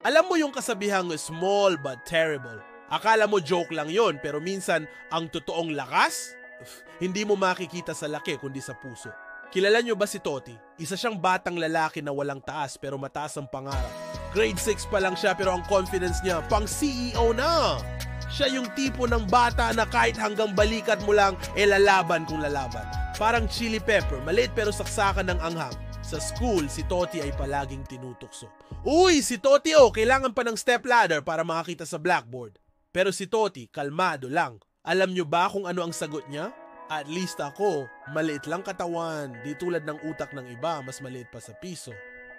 Alam mo yung kasabihang small but terrible. Akala mo joke lang yon, pero minsan ang totoong lakas, hindi mo makikita sa laki kundi sa puso. Kilala nyo ba si Toty? Isa siyang batang lalaki na walang taas pero mataas ang pangarap. Grade 6 pa lang siya pero ang confidence niya pang CEO na. Siya yung tipo ng bata na kahit hanggang balikat mo lang, lalaban kung lalaban. Parang chili pepper, maliit pero saksakan ng anghang. Sa school, si Toty ay palaging tinutukso. Uy, si Toty kailangan pa ng stepladder para makakita sa blackboard. Pero si Toty, kalmado lang. Alam nyo ba kung ano ang sagot niya? At least ako, maliit lang katawan. Di tulad ng utak ng iba, mas maliit pa sa piso.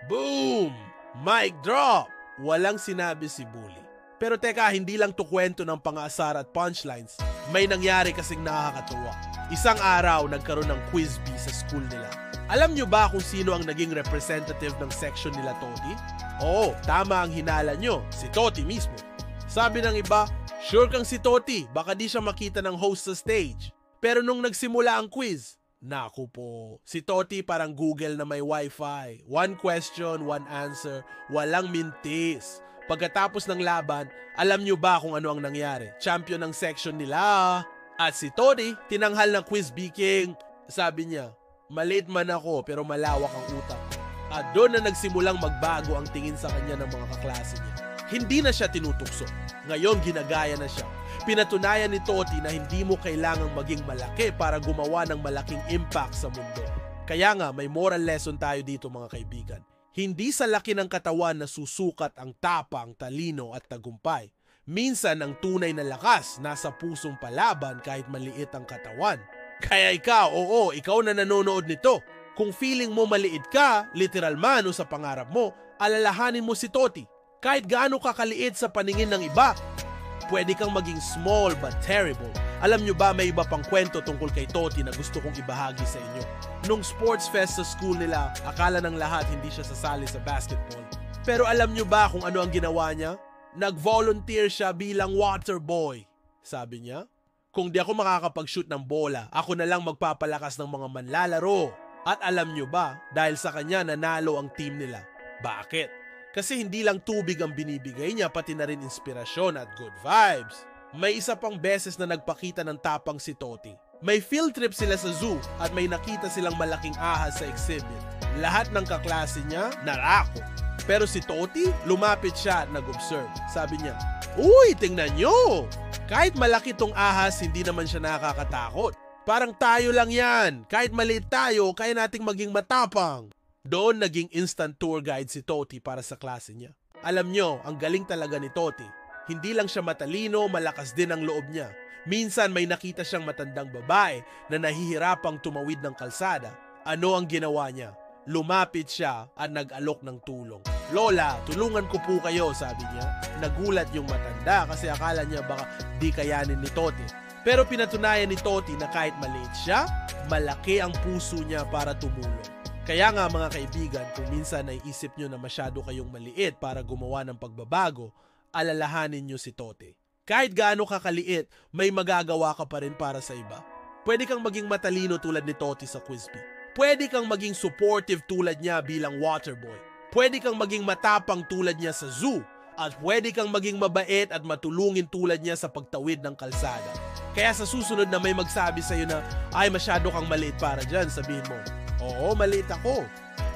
Boom! Mic drop! Walang sinabi si Bully. Pero teka, hindi lang to kwento ng pang-aasar at punchlines. May nangyari kasing nakakatuwa. Isang araw, nagkaroon ng quiz bee sa school nila. Alam nyo ba kung sino ang naging representative ng section nila Toty? Oo, tama ang hinala nyo, si Toty mismo. Sabi ng iba, sure kang si Toty, baka di siya makita ng host sa stage. Pero nung nagsimula ang quiz, naku po, si Toty parang Google na may wifi. One question, one answer, walang mintis. Pagkatapos ng laban, alam nyo ba kung ano ang nangyari? Champion ng section nila. At si Toty, tinanghal ng quiz bee king. Sabi niya, maliit man ako pero malawak ang utak. At doon na nagsimulang magbago ang tingin sa kanya ng mga kaklase niya. Hindi na siya tinutukso. Ngayon ginagaya na siya. Pinatunayan ni Toty na hindi mo kailangang maging malaki para gumawa ng malaking impact sa mundo. Kaya nga may moral lesson tayo dito mga kaibigan. Hindi sa laki ng katawan na susukat ang tapang, talino at tagumpay. Minsan ang tunay na lakas nasa pusong palaban kahit maliit ang katawan. Kaya ikaw, ikaw na nanonood nito. Kung feeling mo maliit ka, literal man o sa pangarap mo, alalahanin mo si Toty. Kahit gaano kakaliit sa paningin ng iba, pwede kang maging small but terrible. Alam nyo ba may iba pang kwento tungkol kay Toty na gusto kong ibahagi sa inyo? Nung sports fest sa school nila, akala ng lahat hindi siya sasali sa basketball. Pero alam nyo ba kung ano ang ginawa niya? Nag-volunteer siya bilang water boy. Sabi niya, kung di ako makakapag-shoot ng bola, ako na lang magpapalakas ng mga manlalaro. At alam nyo ba, dahil sa kanya nanalo ang team nila. Bakit? Kasi hindi lang tubig ang binibigay niya, pati na rin inspirasyon at good vibes. May isa pang beses na nagpakita ng tapang si Toty. May field trip sila sa zoo at may nakita silang malaking ahas sa exhibit. Lahat ng kaklase niya narako. Pero si Toty, lumapit siya at nag-observe. Sabi niya, uy, tingnan nyo! Kahit malaki tong ahas, hindi naman siya nakakatakot. Parang tayo lang yan. Kahit maliit tayo, kaya nating maging matapang. Doon naging instant tour guide si Toty para sa klase niya. Alam nyo, ang galing talaga ni Toty. Hindi lang siya matalino, malakas din ang loob niya. Minsan may nakita siyang matandang babae na nahihirapang tumawid ng kalsada. Ano ang ginawa niya? Lumapit siya at nag-alok ng tulong. Lola, tulungan ko po kayo, sabi niya. Nagulat yung matanda kasi akala niya baka di kayanin ni Toty. Pero pinatunayan ni Toty na kahit maliit siya, malaki ang puso niya para tumulong. Kaya nga mga kaibigan, kung minsan ay isip nyo na masyado kayong maliit para gumawa ng pagbabago, alalahanin nyo si Toty. Kahit gaano kakaliit, may magagawa ka pa rin para sa iba. Pwede kang maging matalino tulad ni Toty sa quiz bee. Pwede kang maging supportive tulad niya bilang waterboy. Pwede kang maging matapang tulad niya sa zoo. At pwede kang maging mabait at matulungin tulad niya sa pagtawid ng kalsada. Kaya sa susunod na may magsabi sa'yo na, ay masyado kang maliit para dyan, sabihin mo, oo, maliit ako.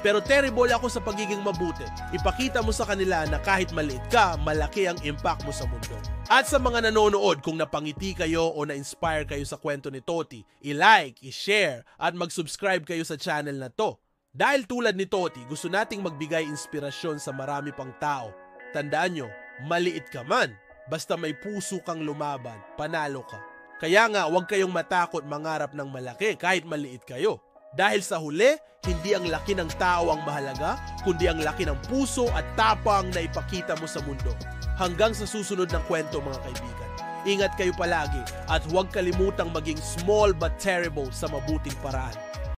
Pero terrible ako sa pagiging mabuti. Ipakita mo sa kanila na kahit maliit ka, malaki ang impact mo sa mundo. At sa mga nanonood, kung napangiti kayo o na-inspire kayo sa kwento ni Toty, i-like, i-share, at mag-subscribe kayo sa channel na to. Dahil tulad ni Toty, gusto nating magbigay inspirasyon sa marami pang tao. Tandaan nyo, maliit ka man, basta may puso kang lumaban, panalo ka. Kaya nga, huwag kayong matakot mangarap ng malaki kahit maliit kayo. Dahil sa huli, hindi ang laki ng tao ang mahalaga, kundi ang laki ng puso at tapang na ipakita mo sa mundo. Hanggang sa susunod ng kwento mga kaibigan. Ingat kayo palagi at huwag kalimutang maging small but terrible sa mabuting paraan.